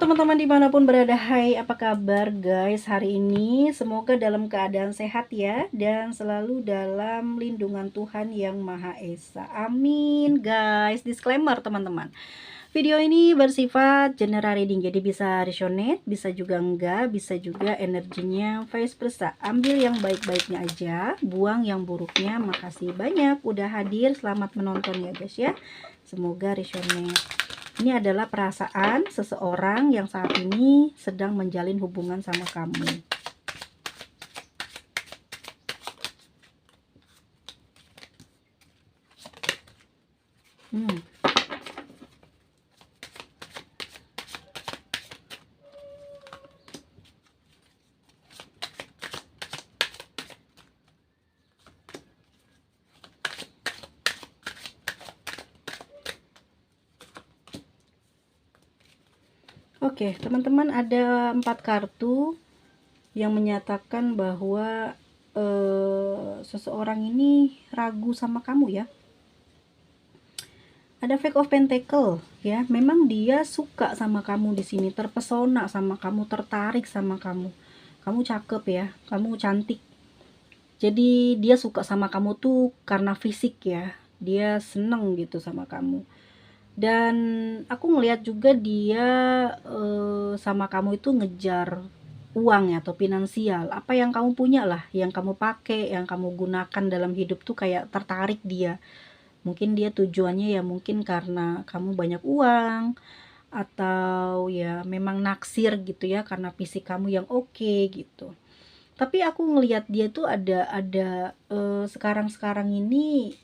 teman-teman dimanapun berada, hai apa kabar guys hari ini? Semoga dalam keadaan sehat ya, dan selalu dalam lindungan Tuhan Yang Maha Esa. Amin guys. Disclaimer teman-teman, video ini bersifat general reading, jadi bisa resonate, bisa juga enggak, bisa juga energinya vice versa. Ambil yang baik-baiknya aja, buang yang buruknya. Makasih banyak udah hadir, selamat menonton ya guys ya. Semoga resonate. Ini adalah perasaan seseorang yang saat ini sedang menjalin hubungan sama kamu. Oke, teman-teman, ada 4 kartu yang menyatakan bahwa seseorang ini ragu sama kamu ya. Ada Five of Pentacle ya, memang dia suka sama kamu di sini, terpesona sama kamu, tertarik sama kamu. Kamu cakep ya, kamu cantik. Jadi dia suka sama kamu tuh karena fisik ya, dia seneng gitu sama kamu. Dan aku ngelihat juga dia sama kamu itu ngejar uang ya, atau finansial. Apa yang kamu punya lah, yang kamu pakai, yang kamu gunakan dalam hidup tuh kayak tertarik dia. Mungkin dia tujuannya ya mungkin karena kamu banyak uang, atau ya memang naksir gitu ya karena fisik kamu yang oke gitu. Tapi aku ngelihat dia tuh ada sekarang-sekarang ini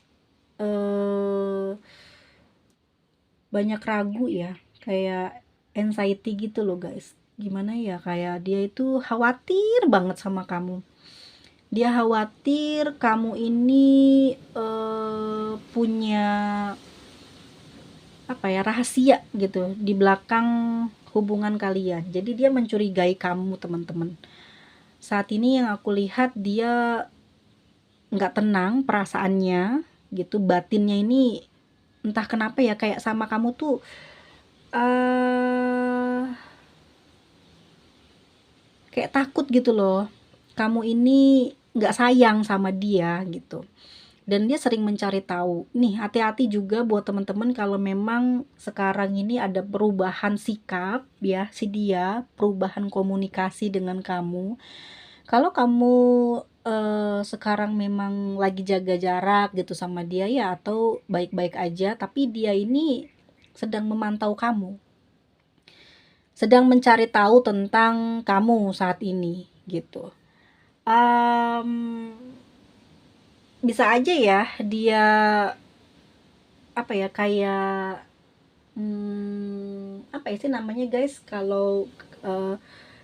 banyak ragu ya, kayak anxiety gitu loh guys. Gimana ya, kayak dia itu khawatir banget sama kamu. Dia khawatir kamu ini punya apa ya, rahasia gitu di belakang hubungan kalian. Jadi dia mencurigai kamu teman-teman. Saat ini yang aku lihat dia nggak tenang perasaannya gitu, batinnya ini entah kenapa ya, kayak sama kamu tuh kayak takut gitu loh, kamu ini nggak sayang sama dia gitu. Dan dia sering mencari tahu. Nih, hati-hati juga buat teman-teman kalau memang sekarang ini ada perubahan sikap ya, si dia, perubahan komunikasi dengan kamu. Kalau kamu sekarang memang lagi jaga jarak gitu sama dia ya, atau baik-baik aja, tapi dia ini sedang memantau kamu, sedang mencari tahu tentang kamu saat ini gitu. Bisa aja ya dia apa ya, kayak apa ya sih namanya guys, kalau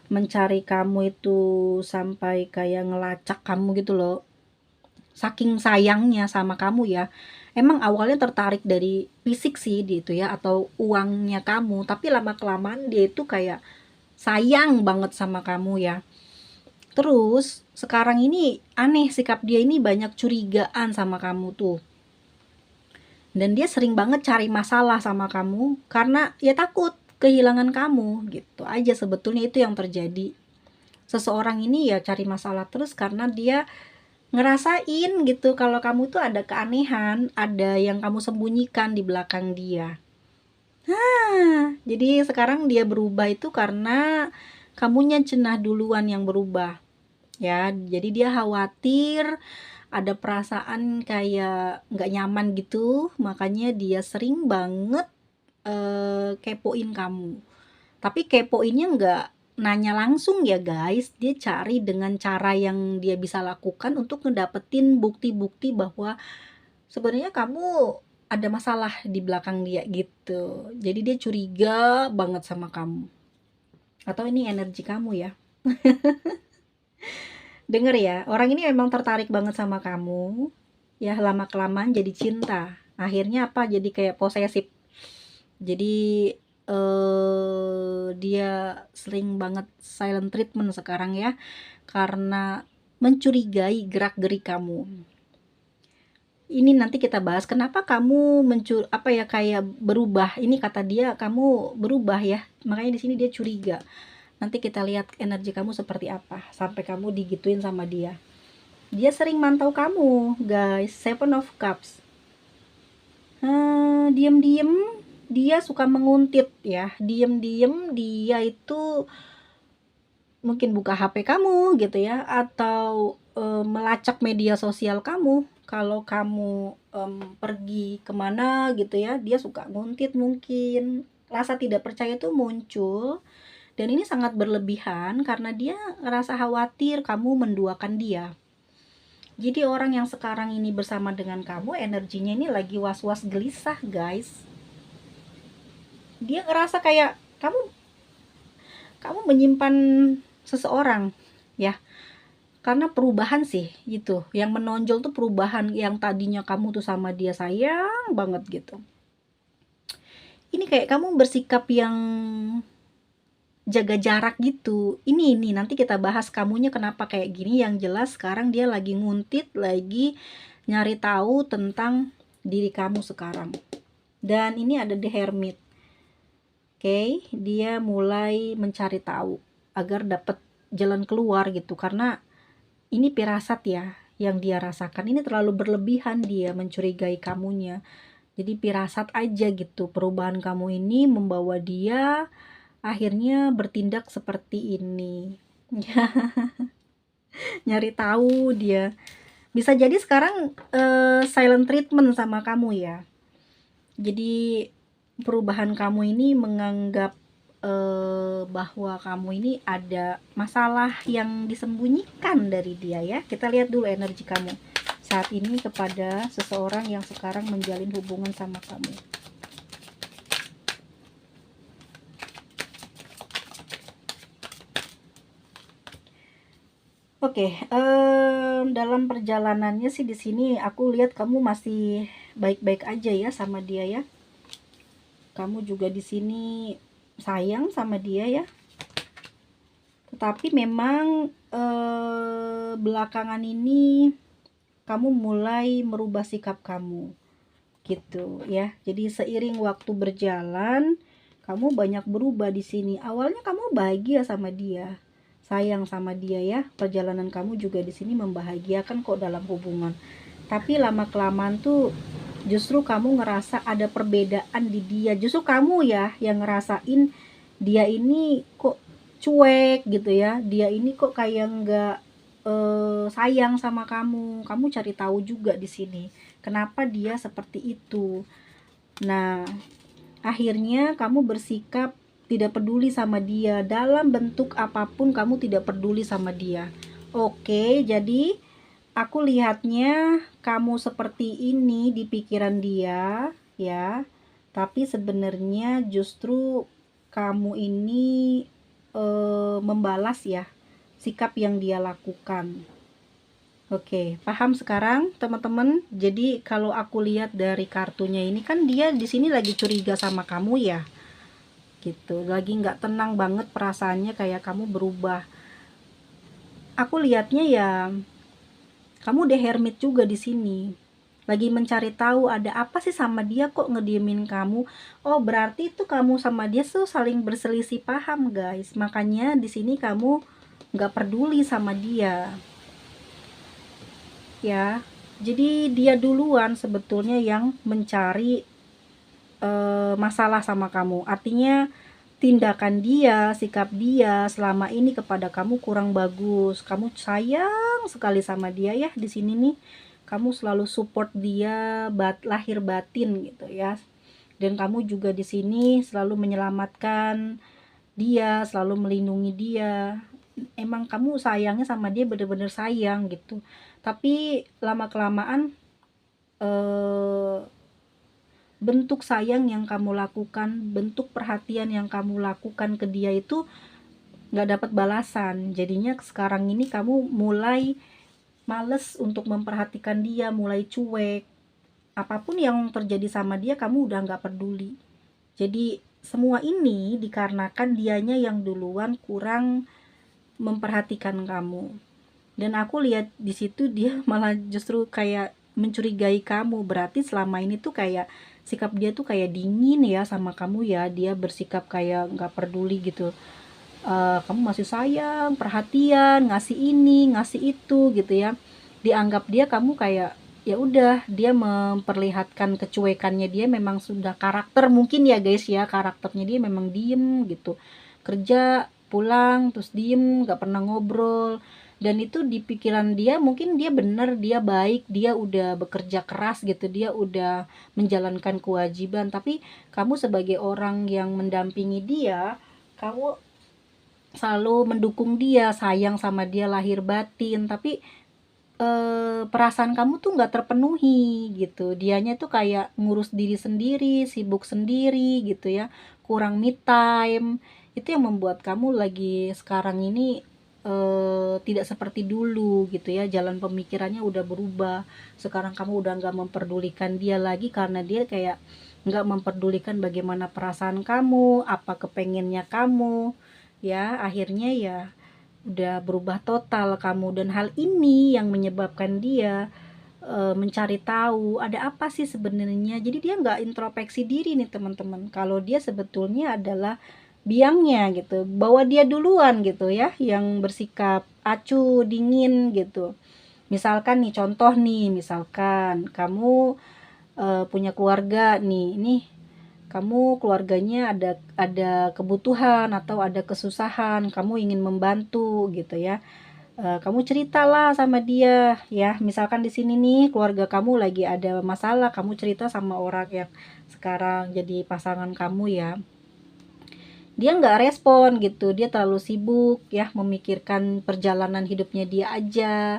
mencari kamu itu sampai kayak ngelacak kamu gitu loh, saking sayangnya sama kamu ya. Emang awalnya tertarik dari fisik sih gitu ya, atau uangnya kamu, tapi lama kelamaan dia itu kayak sayang banget sama kamu ya. Terus sekarang ini aneh, sikap dia ini banyak curigaan sama kamu tuh. Dan dia sering banget cari masalah sama kamu karena ya takut kehilangan kamu gitu aja, sebetulnya itu yang terjadi. Seseorang ini ya cari masalah terus karena dia ngerasain gitu kalau kamu tuh ada keanehan, ada yang kamu sembunyikan di belakang dia. Jadi sekarang dia berubah itu karena kamunya cenah duluan yang berubah ya. Jadi dia khawatir, ada perasaan kayak nggak nyaman gitu, makanya dia sering banget kepoin kamu. Tapi kepoinnya nggak nanya langsung ya guys, dia cari dengan cara yang dia bisa lakukan untuk ngedapetin bukti-bukti bahwa sebenarnya kamu ada masalah di belakang dia gitu. Jadi dia curiga banget sama kamu. Atau ini energi kamu ya. Denger ya, orang ini memang tertarik banget sama kamu. Ya lama kelamaan jadi cinta. Akhirnya apa? Jadi kayak posesif. Jadi dia sering banget silent treatment sekarang ya, karena mencurigai gerak-gerik kamu. ini nanti kita bahas kenapa kamu kayak berubah. Ini kata dia kamu berubah ya. Makanya di sini dia curiga. Nanti kita lihat energi kamu seperti apa sampai kamu digituin sama dia. Dia sering mantau kamu, guys. Seven of Cups. Diem-diem dia suka menguntit ya. Diem-diem dia itu mungkin buka HP kamu gitu ya, atau melacak media sosial kamu. Kalau kamu pergi kemana gitu ya, dia suka nguntit mungkin. Rasa tidak percaya itu muncul, dan ini sangat berlebihan karena dia ngerasa khawatir kamu menduakan dia. Jadi orang yang sekarang ini bersama dengan kamu, energinya ini lagi was-was gelisah, guys. Dia ngerasa kayak kamu menyimpan seseorang ya, karena perubahan sih gitu. Yang menonjol tuh perubahan. Yang tadinya kamu tuh sama dia sayang banget gitu, ini kayak kamu bersikap yang jaga jarak gitu. Ini nanti kita bahas kamunya kenapa kayak gini. Yang jelas sekarang dia lagi nguntit, lagi nyari tahu tentang diri kamu sekarang. Dan ini ada The Hermit. Oke, dia mulai mencari tahu agar dapat jalan keluar gitu, karena ini firasat ya yang dia rasakan. Ini terlalu berlebihan, dia mencurigai kamunya. Jadi firasat aja gitu, perubahan kamu ini membawa dia akhirnya bertindak seperti ini. Nyari tahu dia. Bisa jadi sekarang silent treatment sama kamu ya. Jadi perubahan kamu ini menganggap bahwa kamu ini ada masalah yang disembunyikan dari dia ya. Kita lihat dulu energi kamu saat ini kepada seseorang yang sekarang menjalin hubungan sama kamu. Oke, dalam perjalanannya sih di sini aku lihat kamu masih baik-baik aja ya sama dia ya. Kamu juga di sini sayang sama dia ya. Tetapi memang belakangan ini kamu mulai merubah sikap kamu gitu ya. Jadi seiring waktu berjalan kamu banyak berubah di sini. Awalnya kamu bahagia sama dia, sayang sama dia ya. Perjalanan kamu juga di sini membahagiakan kok dalam hubungan. Tapi lama kelamaan tuh justru kamu ngerasa ada perbedaan di dia. Justru kamu ya yang ngerasain dia ini kok cuek gitu ya. Dia ini kok kayak nggak sayang sama kamu. Kamu cari tahu juga di sini kenapa dia seperti itu. Nah, akhirnya kamu bersikap tidak peduli sama dia. Dalam bentuk apapun kamu tidak peduli sama dia. Oke, jadi aku lihatnya kamu seperti ini di pikiran dia ya. Tapi sebenarnya justru kamu ini membalas ya sikap yang dia lakukan. Oke, paham sekarang teman-teman? Jadi kalau aku lihat dari kartunya ini kan dia di sini lagi curiga sama kamu ya. Gitu, lagi nggak tenang banget perasaannya, kayak kamu berubah. Aku lihatnya ya kamu The Hermit juga di sini. Lagi mencari tahu ada apa sih sama dia kok ngediemin kamu. Oh, berarti itu kamu sama dia tuh saling berselisih paham, guys. Makanya di sini kamu nggak peduli sama dia. Ya, jadi dia duluan sebetulnya yang mencari masalah sama kamu. Artinya tindakan dia, sikap dia selama ini kepada kamu kurang bagus. Kamu sayang sekali sama dia ya di sini nih. Kamu selalu support dia lahir batin gitu ya. Dan kamu juga di sini selalu menyelamatkan dia, selalu melindungi dia. Emang kamu sayangnya sama dia bener-bener sayang gitu. Tapi lama kelamaan bentuk sayang yang kamu lakukan, bentuk perhatian yang kamu lakukan ke dia itu nggak dapat balasan. Jadinya sekarang ini kamu mulai males untuk memperhatikan dia, mulai cuek. Apapun yang terjadi sama dia kamu udah nggak peduli. Jadi semua ini dikarenakan dianya yang duluan kurang memperhatikan kamu. Dan aku lihat di situ dia malah justru kayak mencurigai kamu. Berarti selama ini tuh kayak sikap dia tuh kayak dingin ya sama kamu ya. Dia bersikap kayak nggak peduli gitu. Kamu masih sayang, perhatian, ngasih ini, ngasih itu gitu ya. Dianggap dia kamu kayak ya udah, dia memperlihatkan kecuekannya, dia memang sudah karakter mungkin ya guys ya, karakternya dia memang diem gitu. Kerja, pulang, terus diem, nggak pernah ngobrol. Dan itu di pikiran dia mungkin dia bener, dia baik, dia udah bekerja keras gitu, dia udah menjalankan kewajiban. Tapi kamu sebagai orang yang mendampingi dia, kamu selalu mendukung dia, sayang sama dia lahir batin, tapi perasaan kamu tuh nggak terpenuhi gitu. Dianya tuh kayak ngurus diri sendiri, sibuk sendiri gitu ya, kurang me time. Itu yang membuat kamu lagi sekarang ini tidak seperti dulu gitu ya. Jalan pemikirannya udah berubah. Sekarang kamu udah nggak memperdulikan dia lagi karena dia kayak nggak memperdulikan bagaimana perasaan kamu, apa kepengennya kamu ya. Akhirnya ya udah berubah total kamu, dan hal ini yang menyebabkan dia mencari tahu ada apa sih sebenarnya. Jadi dia nggak introspeksi diri nih teman-teman, kalau dia sebetulnya adalah biangnya gitu, bahwa dia duluan gitu ya yang bersikap acuh dingin gitu. Misalkan nih, contoh nih, misalkan kamu punya keluarga nih, ini kamu keluarganya ada kebutuhan atau ada kesusahan, kamu ingin membantu gitu ya. Kamu ceritalah sama dia ya. Misalkan di sini nih keluarga kamu lagi ada masalah, kamu cerita sama orang yang sekarang jadi pasangan kamu ya. Dia nggak respon gitu, dia terlalu sibuk ya memikirkan perjalanan hidupnya dia aja,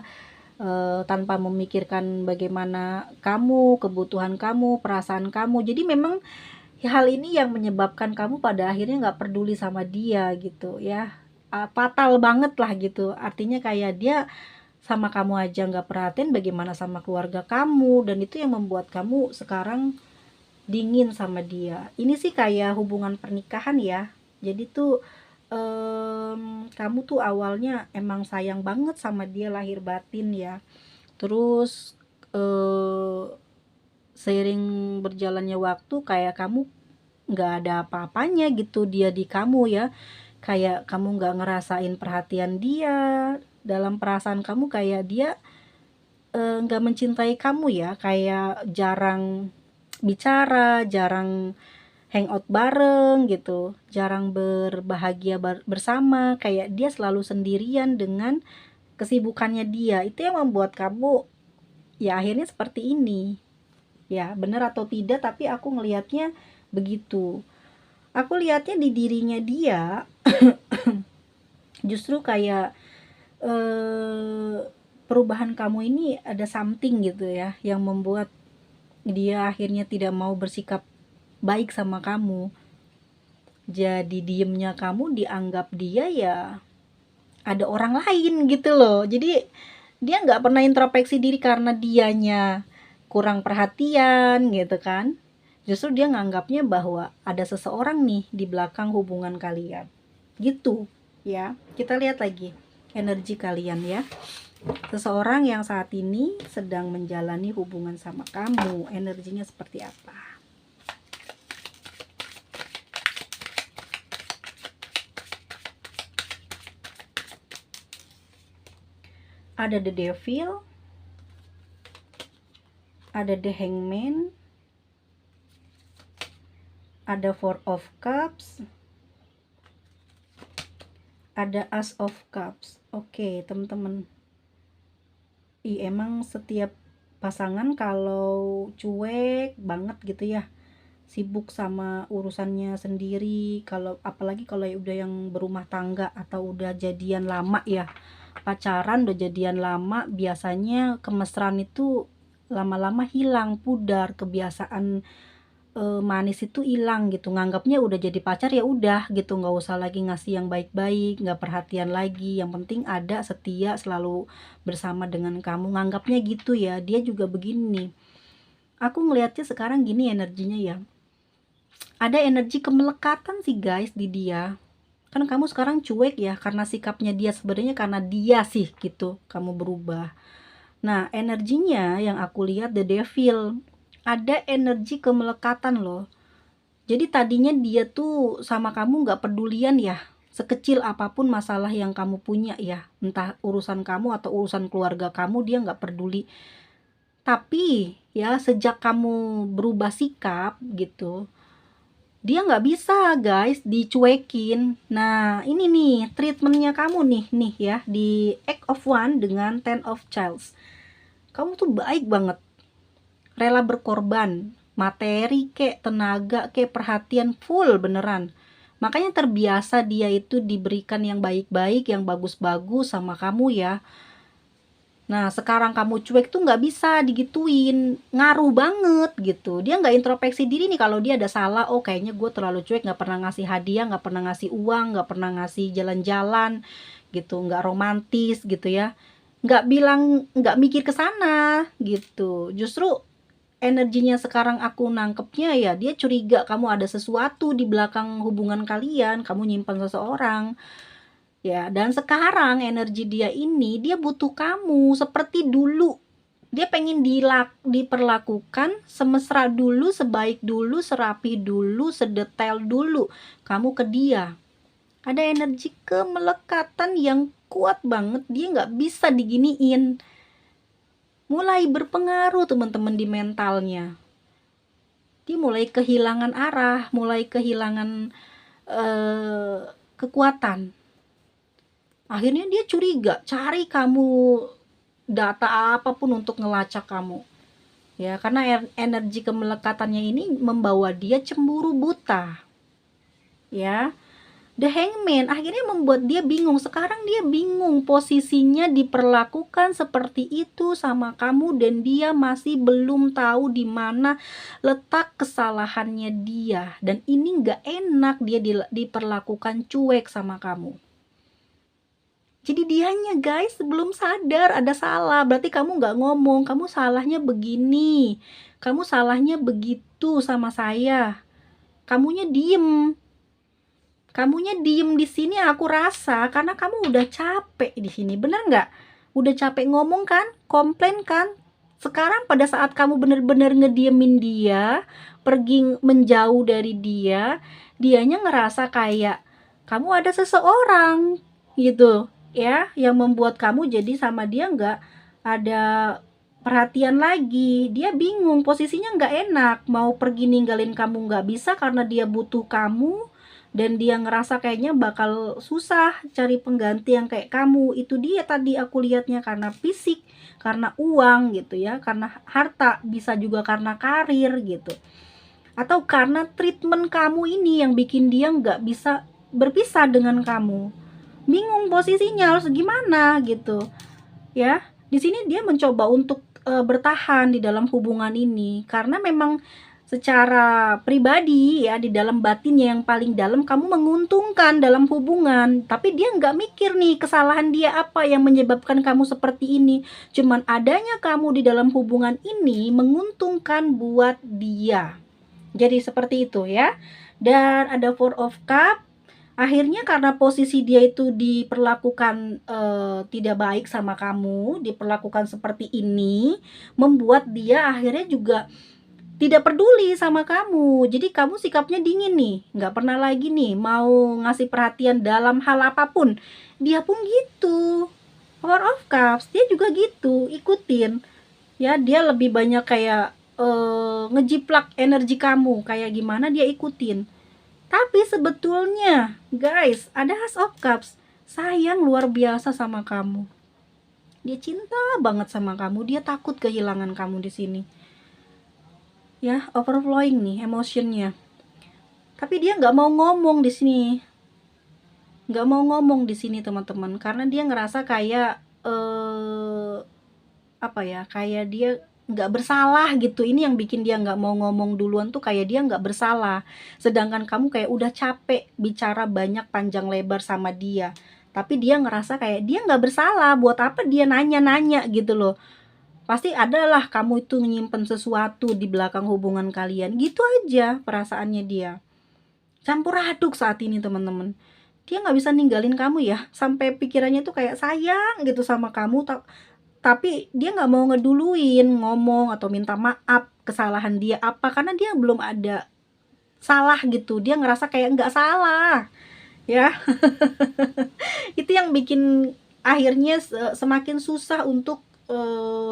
tanpa memikirkan bagaimana kamu, kebutuhan kamu, perasaan kamu. Jadi memang hal ini yang menyebabkan kamu pada akhirnya nggak peduli sama dia gitu ya. Fatal banget lah gitu, artinya kayak dia sama kamu aja nggak perhatian, bagaimana sama keluarga kamu. Dan itu yang membuat kamu sekarang dingin sama dia. Ini sih kayak hubungan pernikahan ya. Jadi tuh kamu tuh awalnya emang sayang banget sama dia lahir batin ya. Terus eh, seiring berjalannya waktu kayak kamu nggak ada apa-apanya gitu dia di kamu ya. Kayak kamu nggak ngerasain perhatian dia. Dalam perasaan kamu kayak dia nggak mencintai kamu ya. Kayak jarang bicara, jarang hangout bareng gitu, jarang berbahagia bersama, kayak dia selalu sendirian dengan kesibukannya dia. Itu yang membuat kamu ya akhirnya seperti ini. Ya, benar atau tidak, tapi aku ngelihatnya begitu. Aku lihatnya di dirinya dia justru kayak eh, perubahan kamu ini ada something gitu ya yang membuat dia akhirnya tidak mau bersikap baik sama kamu. Jadi diemnya kamu dianggap dia ya ada orang lain gitu loh. Jadi dia nggak pernah introspeksi diri karena dianya kurang perhatian gitu kan. Justru dia nganggapnya bahwa ada seseorang nih di belakang hubungan kalian gitu ya. Kita lihat lagi energi kalian ya. Seseorang yang saat ini sedang menjalani hubungan sama kamu, energinya seperti apa? Ada the devil, ada the hangman, ada four of cups, ada as of cups. Oke, teman-teman. Emang setiap pasangan kalau cuek banget gitu ya, sibuk sama urusannya sendiri, kalau apalagi kalau udah yang berumah tangga atau udah jadian lama ya, pacaran udah jadian lama, biasanya kemesraan itu lama-lama hilang, pudar, kebiasaan manis itu hilang gitu, nganggapnya udah jadi pacar ya udah gitu, nggak usah lagi ngasih yang baik-baik, nggak perhatian lagi, yang penting ada, setia, selalu bersama dengan kamu, nganggapnya gitu ya. Dia juga begini, aku ngelihatnya sekarang gini energinya ya, ada energi kemelekatan sih guys di dia. Kan kamu sekarang cuek ya karena sikapnya dia, sebenarnya karena dia sih gitu kamu berubah. Nah, energinya yang aku lihat the devil, ada energi kemelekatan loh. Jadi tadinya dia tuh sama kamu nggak pedulian ya, sekecil apapun masalah yang kamu punya ya, entah urusan kamu atau urusan keluarga kamu, dia nggak peduli. Tapi ya sejak kamu berubah sikap gitu, dia nggak bisa guys dicuekin. Nah ini nih treatmentnya kamu nih ya, di Act of One dengan Ten of Child. Kamu tuh baik banget, rela berkorban, materi kek, tenaga kek, perhatian full beneran. Makanya terbiasa dia itu diberikan yang baik-baik, yang bagus-bagus sama kamu ya. Nah sekarang kamu cuek tuh nggak bisa digituin, ngaruh banget gitu. Dia nggak introspeksi diri nih kalau dia ada salah. Oh kayaknya gue terlalu cuek, nggak pernah ngasih hadiah, nggak pernah ngasih uang, nggak pernah ngasih jalan-jalan gitu, nggak romantis gitu ya. Nggak bilang, nggak mikir ke sana gitu. Justru energinya sekarang aku nangkepnya ya, dia curiga kamu ada sesuatu di belakang hubungan kalian, kamu nyimpan seseorang. Ya, dan sekarang energi dia ini, dia butuh kamu seperti dulu. Dia pengen diperlakukan semesra dulu, sebaik dulu, serapi dulu, sedetail dulu kamu ke dia. Ada energi kemelekatan yang kuat banget, dia nggak bisa diginiin. Mulai berpengaruh teman-teman di mentalnya. Dia mulai kehilangan arah, mulai kehilangan kekuatan. Akhirnya dia curiga, cari kamu data apapun untuk ngelacak kamu. Ya, karena energi kemelekatannya ini membawa dia cemburu buta. Ya. The Hangman akhirnya membuat dia bingung. Sekarang dia bingung posisinya diperlakukan seperti itu sama kamu dan dia masih belum tahu di mana letak kesalahannya dia. Dan ini nggak enak dia diperlakukan cuek sama kamu. Jadi dianya guys belum sadar ada salah. Berarti kamu nggak ngomong, kamu salahnya begini, kamu salahnya begitu sama saya. Kamunya diem. Kamunya diem di sini aku rasa karena kamu udah capek di sini, bener nggak? Udah capek ngomong kan, komplain kan? Sekarang pada saat kamu bener-bener ngediemin dia, pergi menjauh dari dia, dianya ngerasa kayak kamu ada seseorang gitu ya, yang membuat kamu jadi sama dia nggak ada perhatian lagi. Dia bingung, posisinya nggak enak, mau pergi ninggalin kamu nggak bisa karena dia butuh kamu dan dia ngerasa kayaknya bakal susah cari pengganti yang kayak kamu. Itu dia tadi aku lihatnya, karena fisik, karena uang gitu ya, karena harta, bisa juga karena karir gitu, atau karena treatment kamu ini yang bikin dia nggak bisa berpisah dengan kamu. Bingung posisinya harus gimana gitu ya. Di sini dia mencoba untuk bertahan di dalam hubungan ini karena memang secara pribadi ya, di dalam batinnya yang paling dalam kamu menguntungkan dalam hubungan, tapi dia nggak mikir nih kesalahan dia apa yang menyebabkan kamu seperti ini. Cuman adanya kamu di dalam hubungan ini menguntungkan buat dia. Jadi seperti itu ya. Dan ada Four of Cup. Akhirnya karena posisi dia itu diperlakukan tidak baik sama kamu, diperlakukan seperti ini, membuat dia akhirnya juga tidak peduli sama kamu. Jadi kamu sikapnya dingin nih, nggak pernah lagi nih mau ngasih perhatian dalam hal apapun. Dia pun gitu. Four of Cups, dia juga gitu, ikutin. Ya, dia lebih banyak kayak ngejiplak energi kamu, kayak gimana dia ikutin. Tapi sebetulnya, guys, ada Ace of Cups, sayang luar biasa sama kamu. Dia cinta banget sama kamu, dia takut kehilangan kamu di sini. Ya, overflowing nih emotionnya. Tapi dia nggak mau ngomong di sini, nggak mau ngomong di sini teman-teman, karena dia ngerasa kayak apa ya, kayak dia nggak bersalah gitu. Ini yang bikin dia nggak mau ngomong duluan tuh, kayak dia nggak bersalah. Sedangkan kamu kayak udah capek bicara banyak panjang lebar sama dia, tapi dia ngerasa kayak dia nggak bersalah. Buat apa dia nanya-nanya gitu loh. Pasti adalah kamu itu menyimpan sesuatu di belakang hubungan kalian. Gitu aja perasaannya dia. Campur aduk saat ini teman-teman. Dia nggak bisa ninggalin kamu ya. Sampai pikirannya tuh kayak sayang gitu sama kamu. tapi dia nggak mau ngeduluin, ngomong atau minta maaf kesalahan dia apa, karena dia belum ada salah gitu, dia ngerasa kayak nggak salah, ya. Itu yang bikin akhirnya semakin susah untuk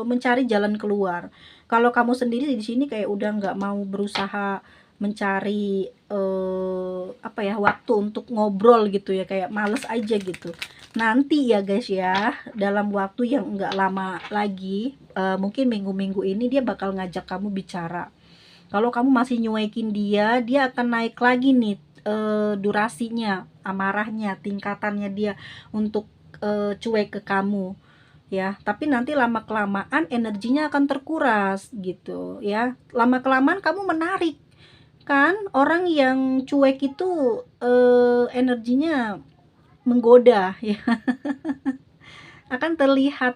mencari jalan keluar. Kalau kamu sendiri di sini kayak udah nggak mau berusaha mencari apa ya, waktu untuk ngobrol gitu ya, kayak males aja gitu. Nanti ya guys ya, dalam waktu yang nggak lama lagi, mungkin minggu-minggu ini dia bakal ngajak kamu bicara. Kalau kamu masih nyuekin dia, dia akan naik lagi nih durasinya, amarahnya, tingkatannya dia untuk cuek ke kamu ya. Tapi nanti lama kelamaan energinya akan terkuras gitu ya. Lama kelamaan kamu menarik kan, orang yang cuek itu energinya menggoda ya. Akan terlihat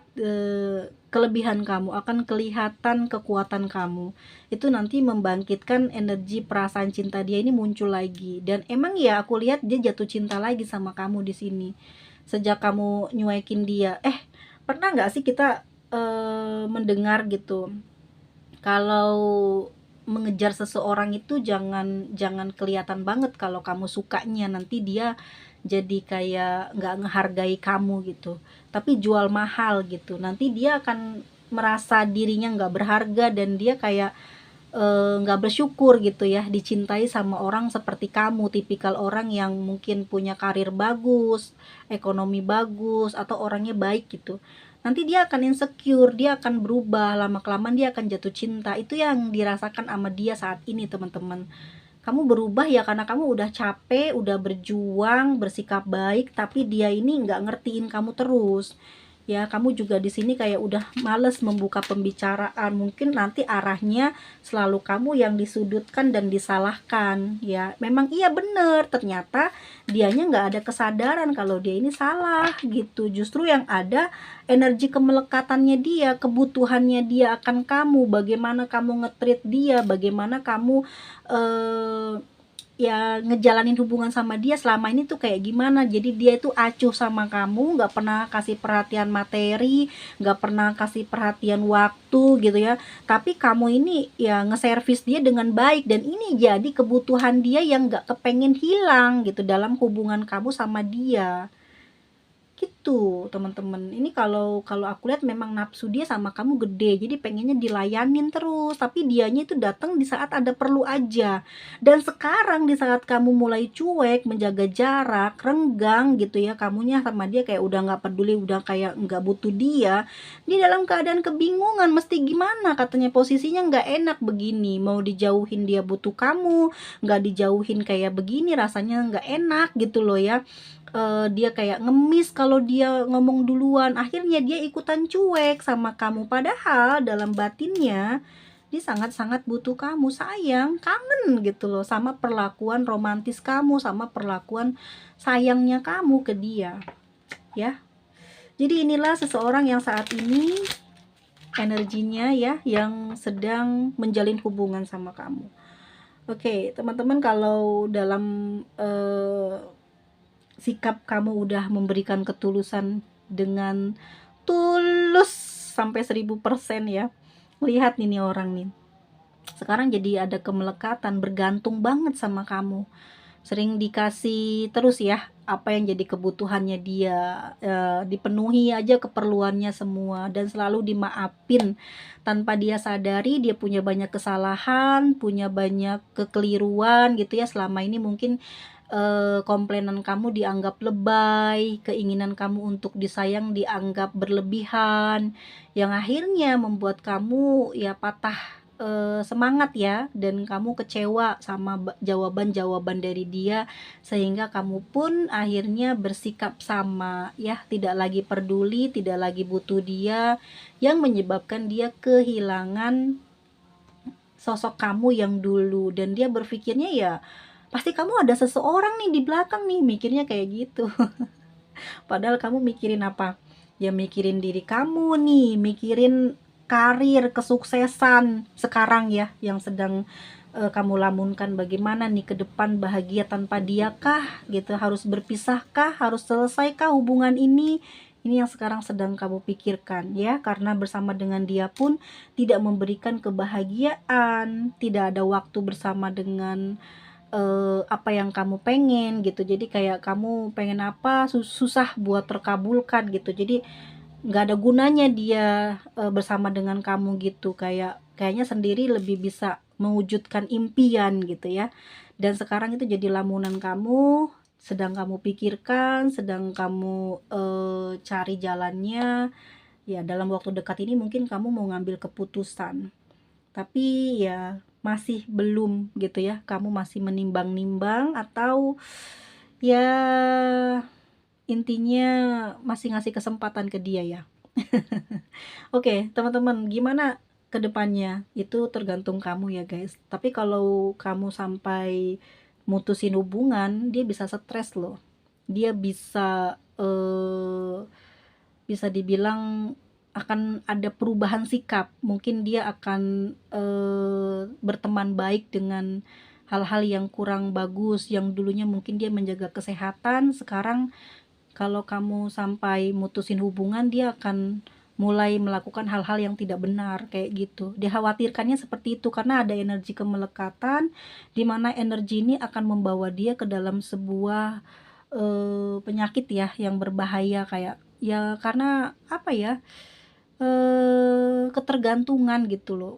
kelebihan kamu, akan kelihatan kekuatan kamu. Itu nanti membangkitkan energi perasaan cinta dia ini muncul lagi. Dan emang ya aku lihat dia jatuh cinta lagi sama kamu di sini. Sejak kamu nyuekin dia. Pernah nggak sih kita mendengar gitu, kalau mengejar seseorang itu jangan kelihatan banget kalau kamu sukanya, nanti dia jadi kayak nggak ngehargai kamu gitu, tapi jual mahal gitu, nanti dia akan merasa dirinya nggak berharga dan dia kayak nggak bersyukur gitu ya dicintai sama orang seperti kamu, tipikal orang yang mungkin punya karir bagus, ekonomi bagus, atau orangnya baik gitu. Nanti dia akan insecure, dia akan berubah, lama kelamaan dia akan jatuh cinta. Itu yang dirasakan sama dia saat ini teman-teman. Kamu berubah ya karena kamu udah capek, udah berjuang, bersikap baik, tapi dia ini nggak ngertiin kamu terus. Ya, kamu juga di sini kayak udah males membuka pembicaraan. Mungkin nanti arahnya selalu kamu yang disudutkan dan disalahkan. Ya, memang iya bener. Ternyata dianya nggak ada kesadaran kalau dia ini salah gitu. Justru yang ada energi kemelekatannya dia, kebutuhannya dia akan kamu. Bagaimana kamu nge-treat dia, bagaimana kamu ya ngejalanin hubungan sama dia selama ini tuh kayak gimana. Jadi dia itu acuh sama kamu, nggak pernah kasih perhatian materi, nggak pernah kasih perhatian waktu gitu ya, tapi kamu ini ya ngeservis dia dengan baik, dan ini jadi kebutuhan dia yang nggak kepengen hilang gitu dalam hubungan kamu sama dia gitu teman-teman. Ini kalau kalau aku lihat memang nafsu dia sama kamu gede, jadi pengennya dilayanin terus, tapi dianya itu datang di saat ada perlu aja. Dan sekarang di saat kamu mulai cuek, menjaga jarak, renggang gitu ya, kamunya sama dia kayak udah nggak peduli, udah kayak nggak butuh dia, di dalam keadaan kebingungan mesti gimana, katanya posisinya nggak enak begini, mau dijauhin dia butuh kamu, nggak dijauhin kayak begini rasanya nggak enak gitu loh ya. Dia kayak ngemis kalau dia ngomong duluan, akhirnya dia ikutan cuek sama kamu, padahal dalam batinnya dia sangat-sangat butuh kamu, sayang, kangen gitu loh sama perlakuan romantis kamu, sama perlakuan sayangnya kamu ke dia ya. Jadi inilah seseorang yang saat ini energinya ya yang sedang menjalin hubungan sama kamu. Oke, teman-teman, kalau dalam sikap kamu udah memberikan ketulusan dengan tulus sampai 1000% ya, lihat nih orang nih sekarang jadi ada kemelekatan, bergantung banget sama kamu, sering dikasih terus ya apa yang jadi kebutuhannya dia, dipenuhi aja keperluannya semua, dan selalu dimaafin tanpa dia sadari dia punya banyak kesalahan, punya banyak kekeliruan gitu ya selama ini. Mungkin komplainan kamu dianggap lebay, keinginan kamu untuk disayang dianggap berlebihan, yang akhirnya membuat kamu ya patah semangat ya, dan kamu kecewa sama jawaban-jawaban dari dia, sehingga kamu pun akhirnya bersikap sama ya, tidak lagi peduli, tidak lagi butuh dia, yang menyebabkan dia kehilangan sosok kamu yang dulu, dan dia berpikirnya ya pasti kamu ada seseorang nih di belakang nih, mikirnya kayak gitu. Padahal kamu mikirin apa? Ya mikirin diri kamu nih, mikirin karir, kesuksesan sekarang ya yang sedang kamu lamunkan. Bagaimana nih ke depan, bahagia tanpa dia kah gitu, harus berpisah kah, harus selesai kah hubungan ini Ini yang sekarang sedang kamu pikirkan ya, karena bersama dengan dia pun tidak memberikan kebahagiaan, tidak ada waktu bersama dengan apa yang kamu pengen gitu. Jadi kayak kamu pengen apa susah buat terkabulkan gitu. Jadi nggak ada gunanya dia bersama dengan kamu gitu. Kayaknya sendiri lebih bisa mewujudkan impian gitu ya. Dan sekarang itu jadi lamunan kamu, sedang kamu pikirkan, sedang kamu cari jalannya. Ya dalam waktu dekat ini mungkin kamu mau ngambil keputusan, tapi ya masih belum gitu ya, kamu masih menimbang-nimbang atau ya intinya masih ngasih kesempatan ke dia ya. Oke, teman-teman, gimana ke depannya? Itu tergantung kamu ya, guys. Tapi kalau kamu sampai mutusin hubungan, dia bisa stres loh. Dia bisa dibilang akan ada perubahan sikap. Mungkin dia akan berteman baik dengan hal-hal yang kurang bagus, yang dulunya mungkin dia menjaga kesehatan, sekarang kalau kamu sampai mutusin hubungan, dia akan mulai melakukan hal-hal yang tidak benar kayak gitu. Dikhawatirkannya seperti itu karena ada energi kemelekatan, di mana energi ini akan membawa dia ke dalam sebuah penyakit ya yang berbahaya, kayak ya karena apa ya, ketergantungan gitu loh.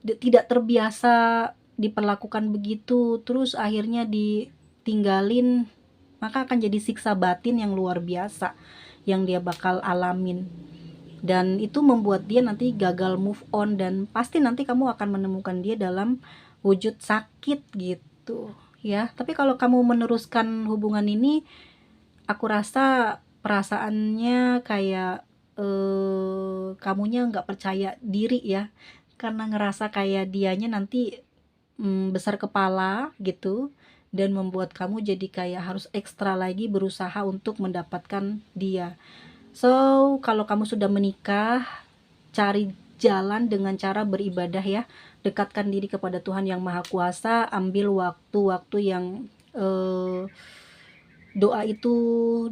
Tidak terbiasa diperlakukan begitu, terus akhirnya ditinggalin, maka akan jadi siksa batin yang luar biasa yang dia bakal alamin. Dan itu membuat dia nanti gagal move on, dan pasti nanti kamu akan menemukan dia dalam wujud sakit gitu ya. Tapi kalau kamu meneruskan hubungan ini, aku rasa perasaannya kayak kamunya nggak percaya diri ya, karena ngerasa kayak dianya nanti besar kepala gitu, dan membuat kamu jadi kayak harus ekstra lagi berusaha untuk mendapatkan dia. So, kalau kamu sudah menikah, cari jalan dengan cara beribadah ya. Dekatkan diri kepada Tuhan yang Maha Kuasa, ambil waktu-waktu yang doa itu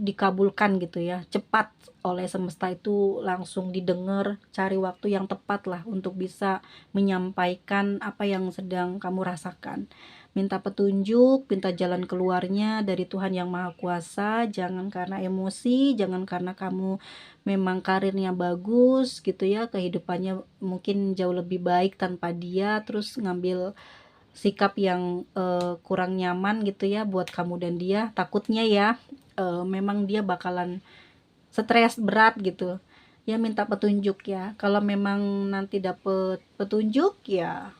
dikabulkan gitu ya, cepat oleh semesta itu langsung didengar. Cari waktu yang tepat lah untuk bisa menyampaikan apa yang sedang kamu rasakan. Minta petunjuk, minta jalan keluarnya dari Tuhan yang Maha Kuasa. Jangan karena emosi, jangan karena kamu memang karirnya bagus gitu ya, kehidupannya mungkin jauh lebih baik tanpa dia, terus ngambil sikap yang kurang nyaman gitu ya buat kamu dan dia. Takutnya ya memang dia bakalan stres berat gitu ya. Minta petunjuk ya, kalau memang nanti dapet petunjuk ya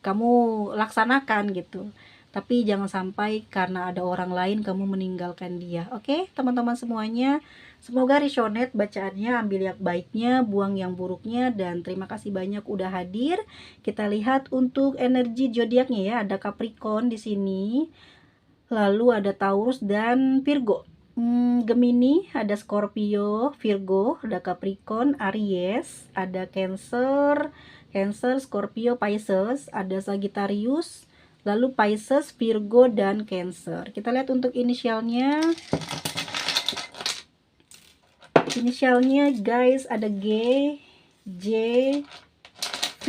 kamu laksanakan gitu, tapi jangan sampai karena ada orang lain kamu meninggalkan dia. Oke, teman-teman semuanya, semoga resonate bacaannya, ambil yang baiknya, buang yang buruknya, dan terima kasih banyak udah hadir. Kita lihat untuk energi zodiaknya ya, ada Capricorn di sini, lalu ada Taurus dan Virgo. Gemini, ada Scorpio, Virgo, ada Capricorn, Aries, ada Cancer, Scorpio, Pisces, ada Sagittarius, lalu Pisces, Virgo, dan Cancer. Kita lihat untuk inisialnya. Inisialnya guys, ada G, J, V,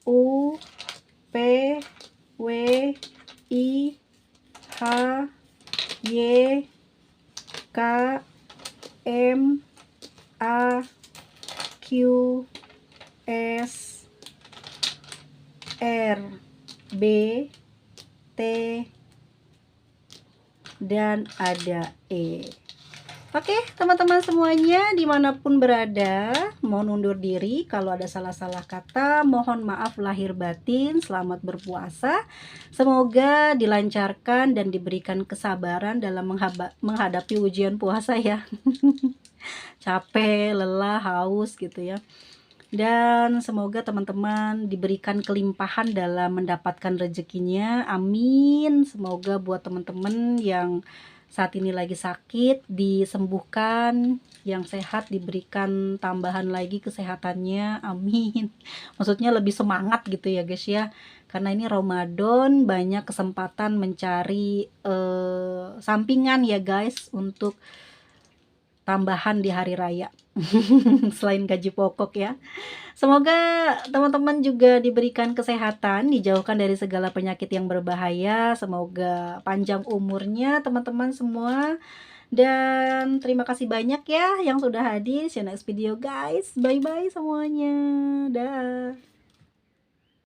U, P, W, I, H, Y, K, M, A, Q, S, R, B, T, dan ada E. Oke, teman-teman semuanya dimanapun berada, mohon undur diri kalau ada salah-salah kata, mohon maaf lahir batin. Selamat berpuasa, semoga dilancarkan dan diberikan kesabaran dalam menghadapi ujian puasa ya. Capek, lelah, haus gitu ya. Dan semoga teman-teman diberikan kelimpahan dalam mendapatkan rezekinya, amin. Semoga buat teman-teman yang saat ini lagi sakit disembuhkan, yang sehat diberikan tambahan lagi kesehatannya, amin. Maksudnya lebih semangat gitu ya guys ya, karena ini Ramadan, banyak kesempatan mencari sampingan ya guys, untuk tambahan di hari raya. Selain gaji pokok ya. Semoga teman-teman juga diberikan kesehatan, dijauhkan dari segala penyakit yang berbahaya. Semoga panjang umurnya teman-teman semua. Dan terima kasih banyak ya yang sudah hadir. See you next video guys. Bye bye semuanya. Dah.